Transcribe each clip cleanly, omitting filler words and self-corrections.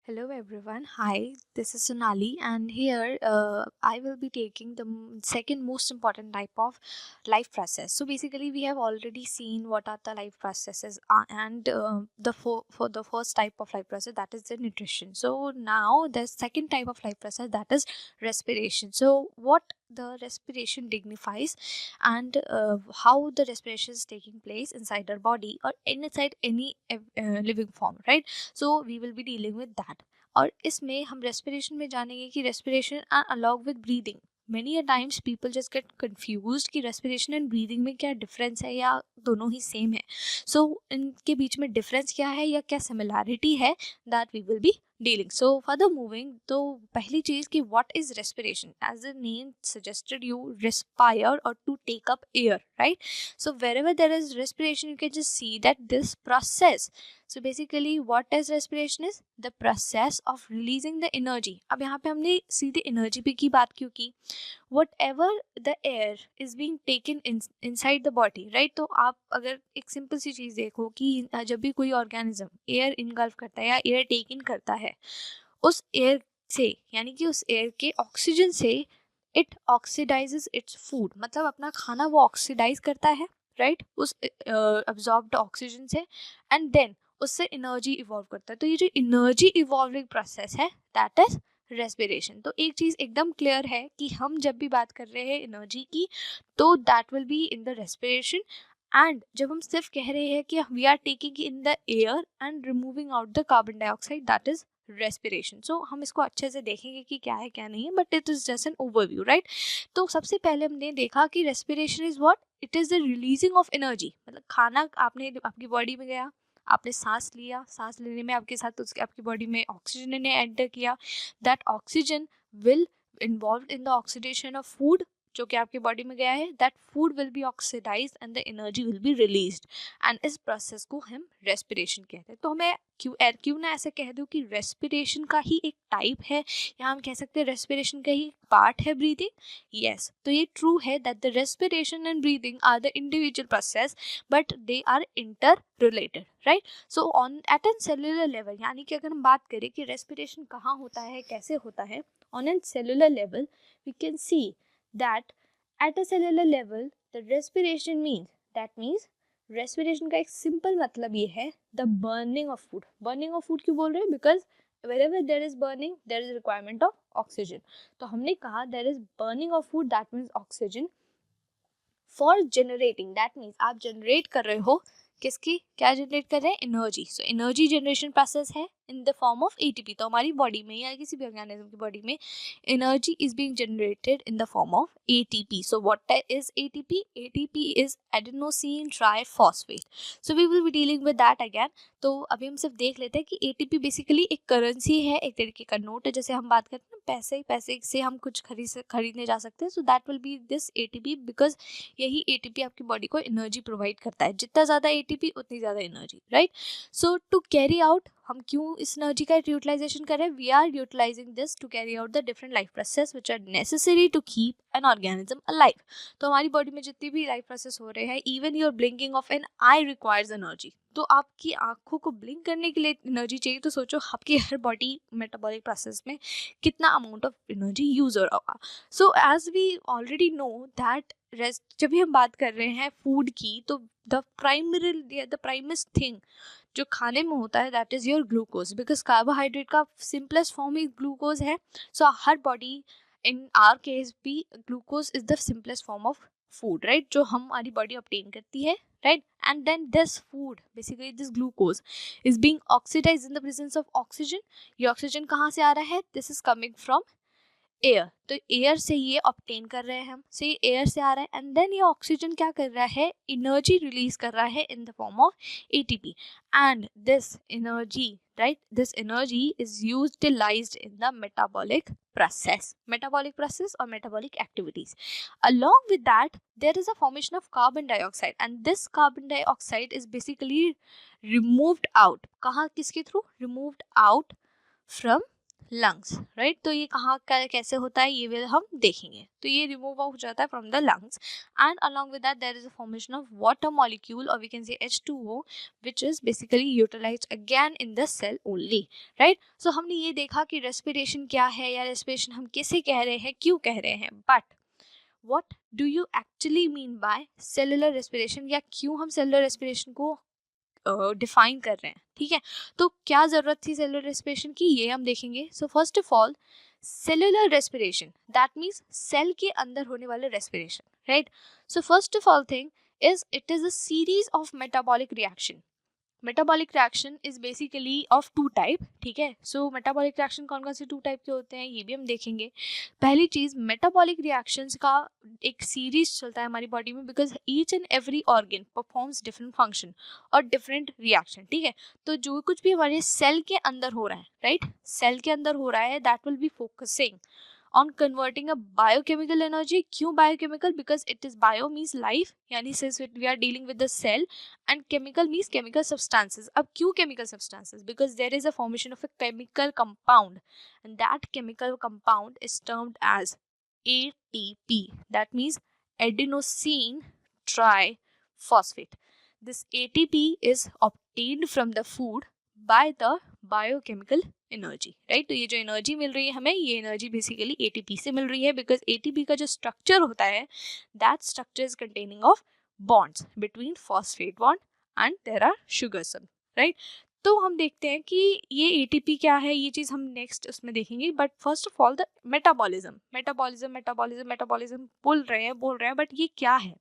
Hello everyone. Hi, this is Sonali, and here I will be taking the second most important type of life process. So basically, we have already seen what are the life processes, and for the first type of life process, that is the nutrition. So now the second type of life process, that is respiration. So what the respiration dignifies, and how the respiration is taking place inside our body or inside any living form, right? So we will be dealing with that. और इसमें हम respiration में जानेंगे कि respiration along with breathing. Many a times people just get confuse कि respiration and breathing में क्या difference है या दोनों ही सेम है। सो इनके बीच में डिफरेंस क्या है या क्या सिमिलैरिटी है, that we will be dealing. So further moving, तो पहली चीज़ कि what is respiration. As the name suggested, you respire और to take up air, right? So wherever there is respiration, you can just see that this process. So basically what is respiration is the process of releasing the energy. अब यहाँ पे हमने सीधे energy पे की बात क्यों की? Whatever the air is being taken inside the body, right? तो आप अगर एक सिंपल सी चीज़ देखो कि जब भी कोई ऑर्गेनिज्म एयर इनगल्फ करता है या एयर टेक इन करता है, उस एयर से यानी कि उस एयर के ऑक्सीजन से इट ऑक्सीडाइजेस इट्स फूड, मतलब अपना खाना वो ऑक्सीडाइज करता है, राइट? उस अब्जॉर्ब्ड ऑक्सीजन से, एंड देन उससे एनर्जी इवॉल्व करता है। तो ये जो एनर्जी इवॉल्विंग प्रोसेस है, दैट इज रेस्पिरेशन। तो एक चीज़ एकदम क्लियर है कि हम जब भी बात कर रहे हैं एनर्जी की, तो that will be in the respiration. And जब हम सिर्फ कह रहे हैं कि we are taking in the air and removing out the carbon dioxide, that is respiration. So हम इसको अच्छे से देखेंगे कि क्या है क्या नहीं है, but it is just an overview, right? तो सबसे पहले हमने देखा कि respiration is what, it is the releasing of energy. मतलब खाना आपने आपकी बॉडी में गया, आपने सांस लिया, सांस लेने में आपके साथ उसके आपकी बॉडी में ऑक्सीजन ने एंटर किया, that oxygen will involve in the oxidation of food जो कि आपकी बॉडी में गया है, that food will be oxidise and the energy will be released, and इस प्रोसेस को हम रेस्पिरेशन कहते हैं। तो हमें क्यों ना ऐसे कह दूं कि रेस्पिरेशन का ही एक टाइप है, या हम कह सकते हैं रेस्पिरेशन का ही पार्ट है ब्रीदिंग। यस, तो ये ट्रू है that the respiration and breathing are the individual process, but they are interrelated, right? So on at an cellular level, यानी कि अगर हम बात करें कि रेस्पिरेशन कहाँ होता है, कैसे होता है, on an cellular level we can see that at a cellular level the respiration means, that means respiration का एक simple मतलब ये है the burning of food। burning of food क्यों बोल रहे हैं? because wherever there is burning there is requirement of oxygen। तो हमने कहा there is burning of food, that means oxygen for generating, that means आप generate कर रहे हो किसकी, क्या जनरेट कर रहे हैं? Energy. So energy generation process है in the form of ATP. तो हमारी बॉडी में या किसी भी ऑर्गेनिज्म की बॉडी में energy is being generated in the form of ATP. So what is ATP? ATP is adenosine triphosphate. So we will be dealing with that again. तो अभी हम सिर्फ देख लेते हैं कि एटीपी बेसिकली एक करेंसी है, एक तरीके का नोट है। जैसे हम बात करते हैं ना, पैसे से हम कुछ खरीदने जा सकते हैं। So that will be this ATP, because यही एटीपी आपकी बॉडी को एनर्जी प्रोवाइड करता है। जितना ज़्यादा एटीपी उतनी ज़्यादा energy, right? So to carry out, हम क्यों इस एनर्जी का यूटिलाइजेशन कर रहे हैं? We are utilising this to carry out the different life process which are necessary to keep an organism alive. तो हमारी बॉडी में जितनी भी लाइफ प्रोसेस हो रहे हैं, even your blinking of an eye requires energy. तो आपकी आंखों को ब्लिंक करने के लिए एनर्जी चाहिए, तो सोचो आपकी हर बॉडी मेटाबॉलिक प्रोसेस में कितना अमाउंट ऑफ एनर्जी यूज हो रहा होगा। So as we already know that जब भी हम बात कर रहे हैं फूड की, तो द प्राइमरी थिंग जो खाने में होता है, that is your glucose, because carbohydrate का सिंपलेस्ट फॉर्म ही ग्लूकोज है। सो हर बॉडी, इन आवर केस भी, glucose is the simplest form of food, right? जो हमारी बॉडी ऑब्टेन करती है, right? And then this food, basically this glucose is being oxidized in the presence of oxygen। ये oxygen कहाँ से आ रहा है? This is coming from air. तो एयर से ये ऑब्टेन कर रहे हैं हम, से ये एयर से आ रहा है, एंड देन ये ऑक्सीजन क्या कर रहा है? एनर्जी रिलीज कर रहा है in the form of ATP, and this energy, right, this energy is utilized in the metabolic process or metabolic activities। Along with that, there is a formation of carbon dioxide, and this carbon dioxide is basically removed out। कहाँ, किसके through? removed out from lungs, right. तो ये कहाँ का कैसे होता है ये हम देखेंगे। तो ये रिमूव हो जाता है from the lungs and along with that there is a formation of water molecule और we can say H2O which is basically utilized again in the cell only, right। so हमने ये देखा कि रेस्पिरेशन क्या है या रेस्पिरेशन हम किसे कह रहे हैं, क्यों कह रहे हैं, but what do you actually mean by cellular respiration या क्यों हम सेलुलर रेस्पिरेशन को डिफाइन कर रहे हैं, ठीक है। तो क्या जरूरत थी सेलुलर रेस्पिरेशन की ये हम देखेंगे। So first of all cellular respiration that means cell के अंदर होने वाले respiration, right. So first of all thing is it is a series of metabolic reaction. Metabolic reaction is basically of two type, ठीक है। सो metabolic reaction कौन कौन से to type के होते हैं ये भी हम देखेंगे। पहली चीज मेटाबॉलिक रिएक्शंस का एक सीरीज चलता है हमारी बॉडी में because each and every organ performs different function और डिफरेंट रिएक्शन, ठीक है। तो जो कुछ भी हमारे सेल के अंदर हो रहा है, राइट, सेल के अंदर हो रहा है that will be focusing on converting a biochemical energy। क्यों biochemical? because it is bio means life, यानी since we are dealing with the cell and chemical means chemical substances। अब क्यों chemical substances? because there is a formation of a chemical compound and that chemical compound is termed as ATP, that means adenosine triphosphate। this ATP is obtained from the food by the biochemical energy, right. तो ये जो energy मिल रही है हमें, ये energy basically ATP से मिल रही है बिकॉज एटीपी का जो स्ट्रक्चर होता है that structure is containing of bonds between phosphate bond and there are sugars, right. तो हम देखते हैं कि ये एटीपी क्या है, ये चीज़ हम नेक्स्ट उसमें देखेंगे। But first of all the metabolism metabolism metabolism metabolism बोल रहे हैं बट ये क्या है।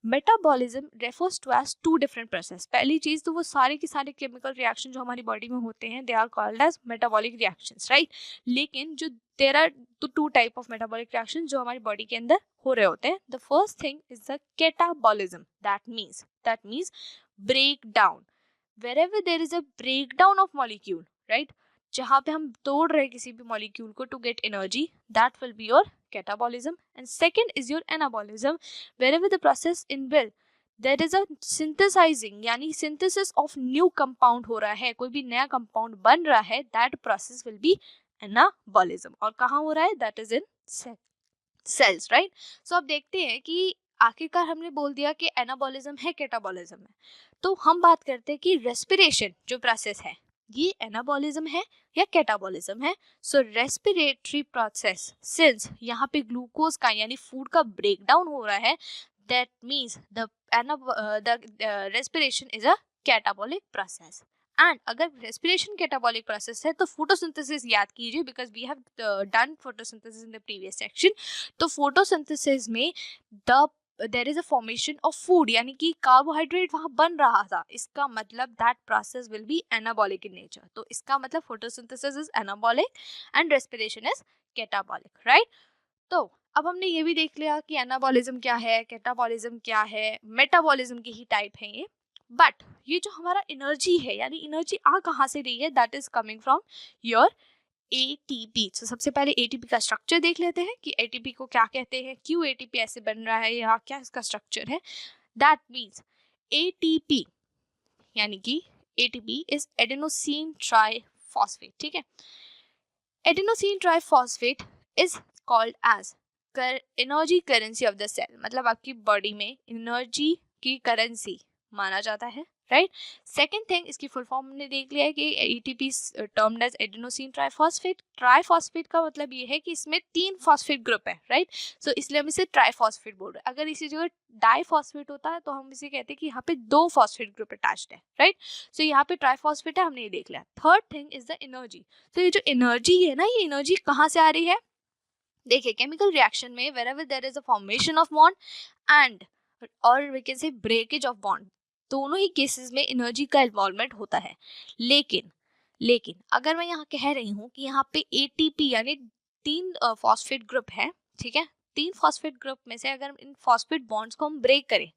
Metabolism refers to as two different process. पहली चीज तो वो सारे के सारे केमिकल रिएक्शन जो हमारी बॉडी में होते हैं they are called as metabolic reactions, right. लेकिन जो there are two type of metabolic reaction जो हमारी बॉडी के अंदर हो रहे होते हैं। The first thing is the catabolism that means break down. wherever there is a breakdown of molecule, right, जहाँ पे हम तोड़ रहे किसी भी मॉलिक्यूल को to get energy that will be your catabolism. And second is your anabolism wherever the process in will there is a synthesizing यानी synthesis of new compound हो रहा है, कोई भी नया कंपाउंड बन रहा है, that process will be anabolism. और कहाँ हो रहा है, that is in cells, right। so अब देखते हैं कि आखिरकार हमने बोल दिया कि एनाबॉलिज्म है कैटाबॉलिज्म है, तो हम बात करते हैं कि रेस्पिरेशन जो प्रोसेस है ये एनाबॉलिज्म है या कैटाबॉलिज्म है। सो रेस्पिरेटरी प्रोसेस सिंस यहाँ पे ग्लूकोज का यानी फूड का ब्रेकडाउन हो रहा है that means the respiration is a catabolic process. And अगर रेस्पिरेशन कैटाबॉलिक प्रोसेस है तो फोटोसिंथेसिस याद कीजिए because we have done photosynthesis in the previous section. तो फोटोसिंथेसिस में the there is a formation of food यानी कि कार्बोहाइड्रेट वहां बन रहा था, इसका मतलब that process will be anabolic in nature. तो इसका मतलब photosynthesis is anabolic and respiration is catabolic, right. तो अब हमने ये भी देख लिया कि एनाबॉलिज्म क्या है, कैटाबॉलिज्म क्या है, मेटाबॉलिज्म की ही टाइप है ये। बट ये जो हमारा एनर्जी है यानी एनर्जी आ कहाँ से रही है, that is coming from your ATP. तो सबसे पहले एटीपी का स्ट्रक्चर देख लेते हैं कि एटीपी को क्या कहते हैं, क्यों एटीपी ऐसे बन रहा है या क्या इसका स्ट्रक्चर है। दैट मीन्स एटीपी यानी कि एटीपी इज एडेनोसिन ट्राइफॉस्फेट, ठीक है। Adenosine triphosphate is called as energy currency of the cell, मतलब आपकी बॉडी में एनर्जी की करेंसी माना जाता है, राइट। सेकेंड थिंग इसकी फुल फॉर्म हमने देख लिया है कि ATP termed as adenosine triphosphate. Triphosphate का मतलब ये है कि इसमें 3 फॉस्फेट ग्रुप है, राइट। सो इसलिए हम इसे ट्राइफॉस्फेट बोल रहे हैं। अगर इसी जगह डाइफॉस्फेट होता है तो हम इसे कहते हैं कि यहाँ पे 2 फॉस्फेट ग्रुप अटैच्ड है, राइट। सो यहाँ पे ट्राइफॉस्फेट है, हमने ये देख लिया। Third thing is the energy. तो ये जो एनर्जी है ना, ये एनर्जी कहाँ से आ रही है, देखिए केमिकल रिएक्शन में wherever there is a formation of bond and और we can say breakage of bond, दोनों ही केसेस में एनर्जी का इन्वॉल्वमेंट होता है। लेकिन अगर मैं यहाँ कह रही हूँ कि यहाँ पे एटीपी यानी 3 फॉस्फेट ग्रुप है, ठीक है, 3 फॉस्फेट ग्रुप में से अगर इन फॉस्फेट बॉन्ड्स को हम ब्रेक करें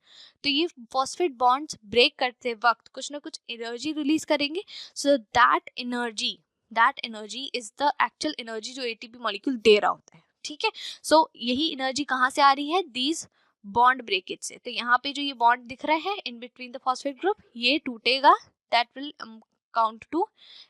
तो ये फॉस्फेट बॉन्ड्स ब्रेक करते वक्त कुछ ना कुछ एनर्जी रिलीज करेंगे। So that energy is the actual energy जो एटीपी मॉलिक्यूल दे रहा होता है, ठीक है। सो यही एनर्जी कहाँ से आ रही है, दीज बॉन्ड ब्रेकेज से। तो यहाँ पे जो ये बॉन्ड दिख रहा है in between the phosphate group ये टूटेगा, that will count to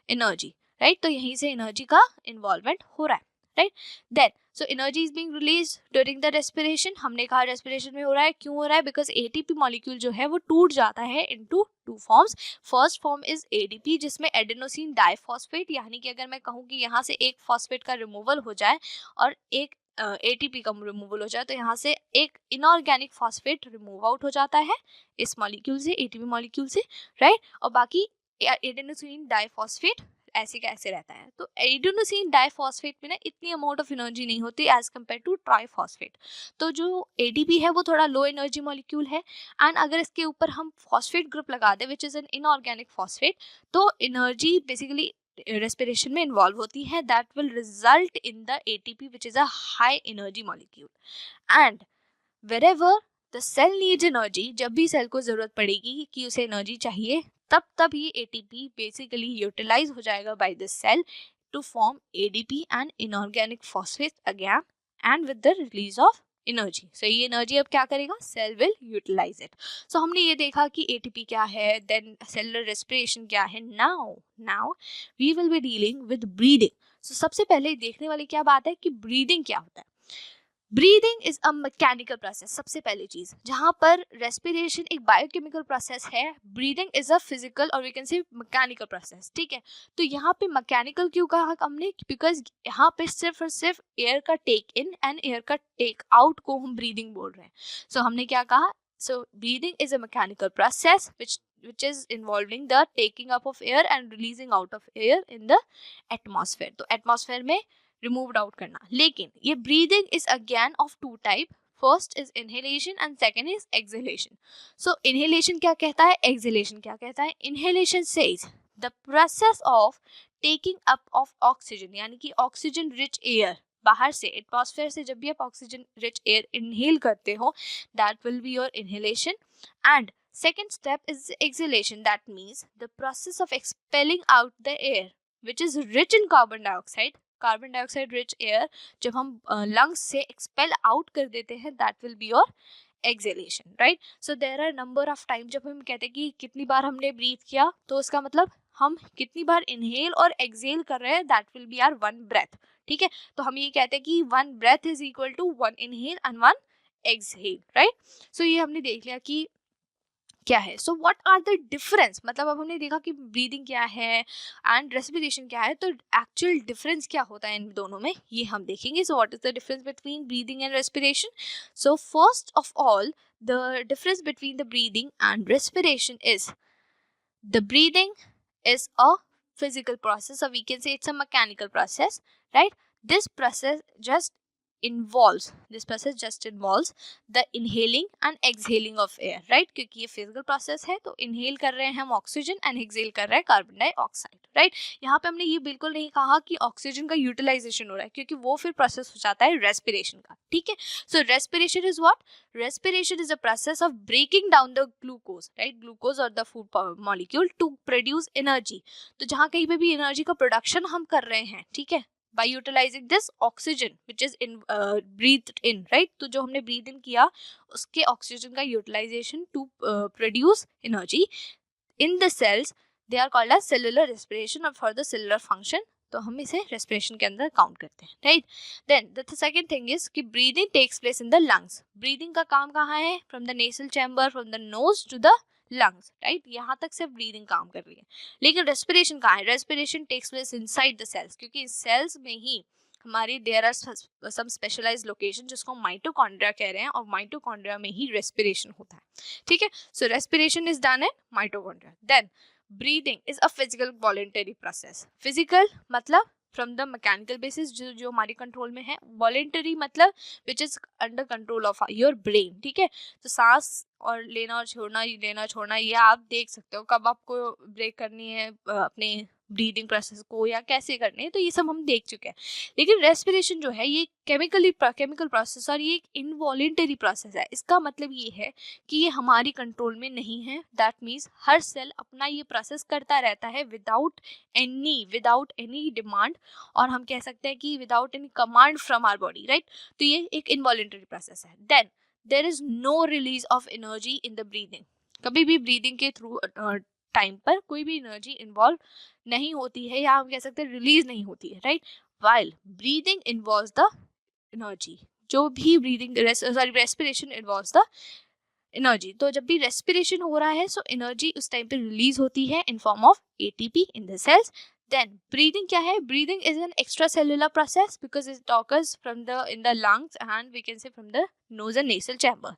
energy, right. तो यहीं से एनर्जी का इन्वॉल्वमेंट हो रहा है, right. Then so energy is being release during the respiration. हमने कहा रेस्पिरेशन में हो रहा है, क्यों हो रहा है? बिकॉज एटीपी मॉलिक्यूल जो है वो टूट जाता है into two forms. First form is ADP, जिसमें एडेनोसिन डाइफॉस्फेट, यानी कि अगर मैं कहूँ कि यहाँ से एक फॉस्फेट का रिमूवल हो जाए और एक एटीपी का रिमूवल हो जाए, तो यहाँ से एक इनऑर्गेनिक फॉस्फेट रिमूव आउट हो जाता है इस मॉलिक्यूल से, एटीपी मॉलिक्यूल से, राइट। और बाकी एडेनोसिन डाइफॉस्फेट ऐसे का ऐसे रहता है। तो एडेनोसिन डाइफॉस्फेट में ना इतनी अमाउंट ऑफ एनर्जी नहीं होती एज कम्पेयर टू ट्राइफॉस्फेट। तो जो एडीपी है वो थोड़ा लो एनर्जी मॉलिक्यूल है, एंड अगर इसके ऊपर हम फॉस्फेट ग्रुप लगा दें which is an inorganic phosphate, तो एनर्जी बेसिकली रेस्पिरेशन में इन्वॉल्व होती है, that will result in the ATP which is a high energy molecule. And wherever the cell needs energy, जब भी सेल को जरूरत पड़ेगी कि उसे एनर्जी चाहिए, तब ये एटीपी बेसिकली यूटिलाइज हो जाएगा by the cell to form ADP and inorganic phosphate again, and with the release of energy. So ये एनर्जी अब क्या करेगा? Cell will utilize it. So हमने ये देखा कि एटीपी क्या है, देन सेलुलर रेस्पिरेशन क्या है। Now we will be dealing with breathing. So सबसे पहले देखने वाली क्या बात है कि ब्रीदिंग क्या होता है। Breathing is a mechanical process. सबसे पहली चीज, जहां पर रेस्पिरेशन एक बायोकेमिकल प्रोसेस है, ब्रीदिंग इज अ फिजिकल और we can say mechanical process, ठीक है। तो यहाँ पे मैकेनिकल क्यों कहा हमने? बिकॉज यहाँ पे सिर्फ और सिर्फ एयर का टेक इन एंड एयर का टेक आउट को हम ब्रीदिंग बोल रहे हैं। सो हमने क्या कहा? सो breathing is a mechanical process which is involving the taking up of air and releasing out of air in the atmosphere। तो एटमॉस्फेयर में रिमूव्ड आउट करना। लेकिन ये breathing is again of two type, first is inhalation and second is exhalation. So inhalation क्या कहता है, exhalation क्या कहता है? Inhalation says the process of taking up of oxygen, यानी कि ऑक्सीजन रिच एयर बाहर से, एटमॉस्फेयर से जब भी आप ऑक्सीजन रिच एयर इनहेल करते हो, that will be your inhalation. And second step is exhalation, that means the process of expelling out the air which is rich in carbon dioxide, carbon dioxide rich air जब हम lungs से expel out कर देते हैं, that will be your exhalation, right. So there are number of time, जब हम कहते हैं कि कितनी बार हमने ब्रीथ किया, तो उसका मतलब हम कितनी बार इनहेल और एक्सहेल कर रहे हैं, that will be our one breath, ठीक है। तो हम ये कहते हैं कि one breath is equal to one inhale and one exhale, right. So ये हमने देख लिया कि क्या है। So what are the difference, मतलब अब हमने देखा कि ब्रीदिंग क्या है एंड रेस्पिरेशन क्या है, तो एक्चुअल डिफरेंस क्या होता है इन दोनों में, ये हम देखेंगे। सो what is the difference between breathing and respiration? So first of all, the difference between the breathing and respiration is the breathing is a physical process, or we can say it's a mechanical process, right? This process just involves the inhaling and exhaling of air, right? क्योंकि ये physical process है, तो inhale कर रहे हैं हम oxygen and exhale कर रहे हैं कार्बन डाइऑक्साइड, right? यहाँ पे हमने ये बिल्कुल नहीं कहा कि ऑक्सीजन का यूटिलाइजेशन हो रहा है, क्योंकि वो फिर प्रोसेस हो जाता है रेस्पिरेशन का, ठीक है। So respiration is what? Respiration is a process of breaking down the glucose, right? Glucose or the food molecule to produce energy। तो जहाँ कहीं पे भी एनर्जी का प्रोडक्शन हम कर रहे हैं, ठीक है, by utilizing this oxygen which is in breathed in, right? तो जो हमने breathe in किया, उसके ऑक्सीजन का utilisation to produce energy in the cells, they are called as cellular respiration or for the cellular function। तो हम इसे respiration के अंदर काउंट करते हैं, right. Then the second thing is कि breathing takes place in the lungs. Breathing का काम कहाँ है? From the nasal chamber, from the nose to the lungs, right. यहाँ तक सिर्फ ब्रीदिंग काम कर रही है। लेकिन रेस्पिरेशन कहाँ है? Respiration takes place inside the cells, क्योंकि सेल्स में ही हमारी there are some specialized location जिसको माइटोकॉन्ड्रिया कह रहे हैं, और माइटोकॉन्ड्रिया में ही रेस्पिरेशन होता है, ठीक है। So respiration is done in mitochondria. Then breathing is a physical voluntary process। physical मतलब from the mechanical basis, जो हमारी कंट्रोल में है। voluntary मतलब which is under control of your brain, ठीक है। तो सांस और लेना और छोड़ना ये आप देख सकते हो, कब आपको ब्रेक करनी है अपने ब्रीदिंग प्रोसेस को, या कैसे करनी है, तो ये सब हम देख चुके हैं। लेकिन रेस्पिरेशन जो है ये केमिकल प्रोसेस और ये एक इनवॉलेंटरी प्रोसेस है। इसका मतलब ये है कि ये हमारी कंट्रोल में नहीं है। दैट मीन्स हर सेल अपना ये प्रोसेस करता रहता है विदाउट एनी डिमांड, और हम कह सकते हैं कि without any command from our body, right. तो ये एक इनवॉलेंटरी प्रोसेस है। Then there is no release of energy in the breathing. कभी भी ब्रीदिंग के थ्रू टाइम पर कोई भी एनर्जी इन्वॉल्व नहीं होती है, या हम कह सकते हैं रिलीज नहीं होती है, right. While breathing involves the energy, जो भी breathing respiration involves the energy. तो जब भी रेस्पिरेशन हो रहा है सो एनर्जी उस टाइम पे रिलीज होती है in form of ATP in the cells. Then breathing क्या है? Breathing is an extra cellular process because it occurs from the in the lungs and we can say from the nose and nasal chamber.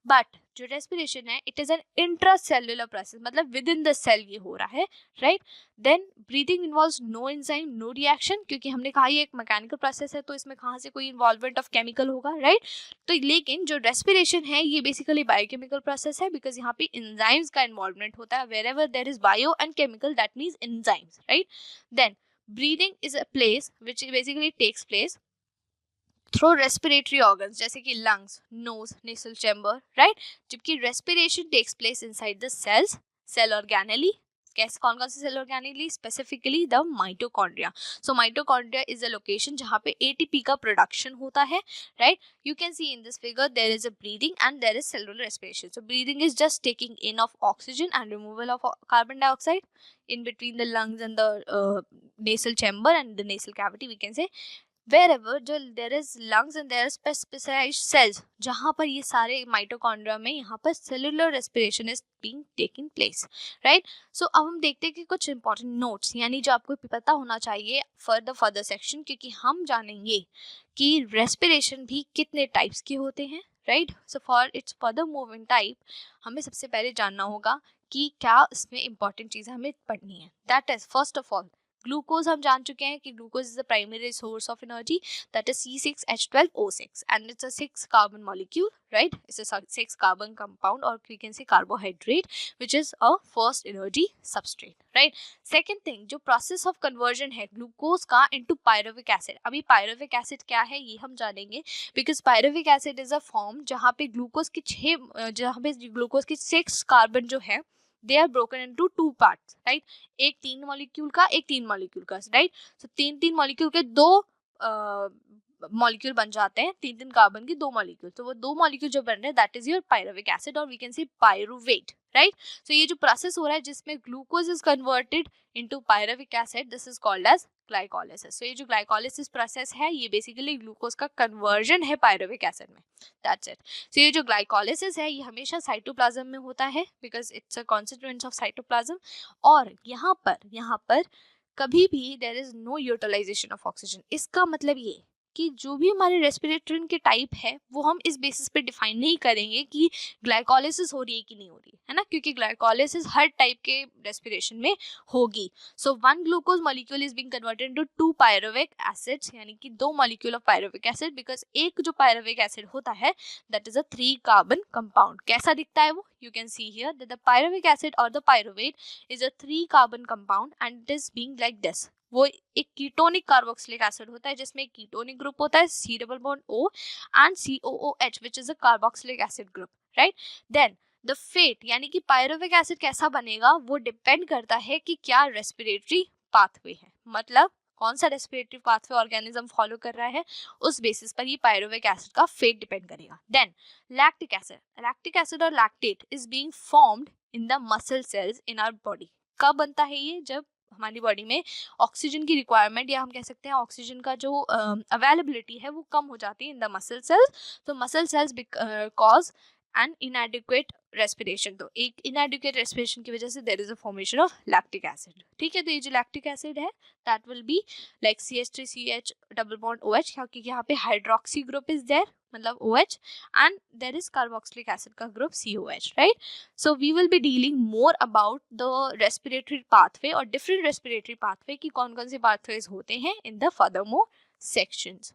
But जो respiration है it is an intra cellular process, मतलब within the cell ये हो रहा है, right. Then breathing involves no enzyme no reaction, क्योंकि हमने कहा ये एक मैकेनिकल प्रोसेस है तो इसमें कहाँ से कोई इन्वॉल्वमेंट ऑफ केमिकल होगा, राइट। तो लेकिन जो रेस्पिरेशन है ये बेसिकली बायोकेमिकल प्रोसेस है बिकॉज यहाँ पे एंजाइम्स का इन्वॉल्वमेंट होता है। Wherever there is bio and chemical that means enzymes, right. Then breathing is a place which basically takes place through respiratory organs जैसे कि lungs, nose, nasal chamber, right. जबकि respiration takes place inside the cells, cell organelle. कैसे, कौन कौन से cell organelle? Specifically the mitochondria. So mitochondria is a location जहाँ पे ATP का प्रोडक्शन होता है, right. You can see in this figure there is a breathing and there is cellular respiration. So breathing is just taking in of oxygen and removal of carbon dioxide in between the lungs and the nasal chamber and the nasal cavity, we can say। wherever जो there is lungs and there is specialized cells जहाँ पर ये सारे mitochondria में यहाँ पर cellular respiration is being taking place, right. So अब हम देखते हैं कि कुछ इंपॉर्टेंट नोट्स यानी जो आपको पता होना चाहिए फॉर द फर्दर सेक्शन, क्योंकि हम जानेंगे कि रेस्पिरेशन भी कितने टाइप्स के होते हैं, right. So for its further moving type हमें सबसे पहले जानना होगा कि क्या इसमें इंपॉर्टेंट चीज़ें हमें पढ़नी है। That is first of all glucose. हम जान चुके हैं कि glucose is the primary source of energy, that is C6H12O6 and it's a 6 carbon molecule, right? It's a 6 carbon compound or we can say carbohydrate which is a first energy substrate, right? Second thing, जो process of conversion है glucose का into pyruvic acid। अभी pyruvic acid क्या है ये हम जानेंगे because pyruvic acid is a form जहाँ पे ग्लूकोज की 6 कार्बन जो है they are broken into 2 parts, right? एक 3 मॉलिक्यूल का, एक 3 मॉलिक्यूल का, राइट। सो 3 मॉलिक्यूल के 2 मॉलिक्यूल बन जाते हैं, 3 कार्बन की 2 मॉलिक्यूल। तो वो 2 मॉलिक्यूल जो बन रहे हैं that is your pyruvic acid और we can say pyruvate, right. So ये जो प्रोसेस हो रहा है जिसमें glucose is converted into pyruvic acid, this is called as glycolysis. So ये जो ग्लाइकोलिसिस प्रोसेस है ये बेसिकली ग्लूकोज का कन्वर्जन है पायरुविक एसिड में, दैट्स इट। सो ये जो ग्लाइकोलिसिस है ये हमेशा साइटोप्लाज्म में होता है because it's a constituent of cytoplasm. और यहाँ पर कभी भी there is no utilization of oxygen. इसका मतलब ये कि जो भी हमारे रेस्पिरेटरी के टाइप है वो हम इस बेसिस पे डिफाइन नहीं करेंगे कि ग्लाइकोलिसिस हो रही है कि नहीं हो रही है ना, क्योंकि ग्लाइकोलिसिस हर टाइप के रेस्पिरेशन में होगी। सो 1 glucose molecule is being converted into 2 pyruvic acids, यानी कि 2 molecule of pyruvic acid because एक जो पायरुविक एसिड होता है that is a 3 carbon compound. कैसा दिखता है वो? You can see here that the pyruvic acid or the pyruvate is a 3 carbon compound and it is being like this। वो एक कीटोनिक कार्बोक्सिलिक एसिड होता है जिसमें एक कीटोनिक ग्रुप होता है C double bond O and COOH which is a carboxylic acid group, right? Then the fate यानी कि पायरुविक एसिड कैसा बनेगा वो डिपेंड करता है कि क्या रेस्पिरेटरी पाथवे है, मतलब कौन सा रेस्पिरेटरी पाथवे ऑर्गेनिज्म फॉलो कर रहा है उस बेसिस पर ही पायरुविक एसिड का फेट डिपेंड करेगा। देन लैक्टिक एसिड और lactate is being formed in the muscle cells in our body. कब बनता है ये? जब हमारी बॉडी में ऑक्सीजन की रिक्वायरमेंट या हम कह सकते हैं ऑक्सीजन का जो अवेलेबिलिटी है वो कम हो जाती है इन द मसल सेल्स। तो muscle cells cause an inadequate respiration. तो एक इनएडिक्वेट रेस्पिरेशन की वजह से there is a formation of lactic acid, ठीक है। तो ये जो लैक्टिक एसिड है that will be like CH3CH double bond OH, क्योंकि यहाँ पे हाइड्रोक्सी ग्रुप इज देयर मतलब OH and there is carboxylic acid का group COH, right? So we will be dealing more about the respiratory pathway और different respiratory pathway कि कौन कौन से pathways होते हैं in the furthermore sections.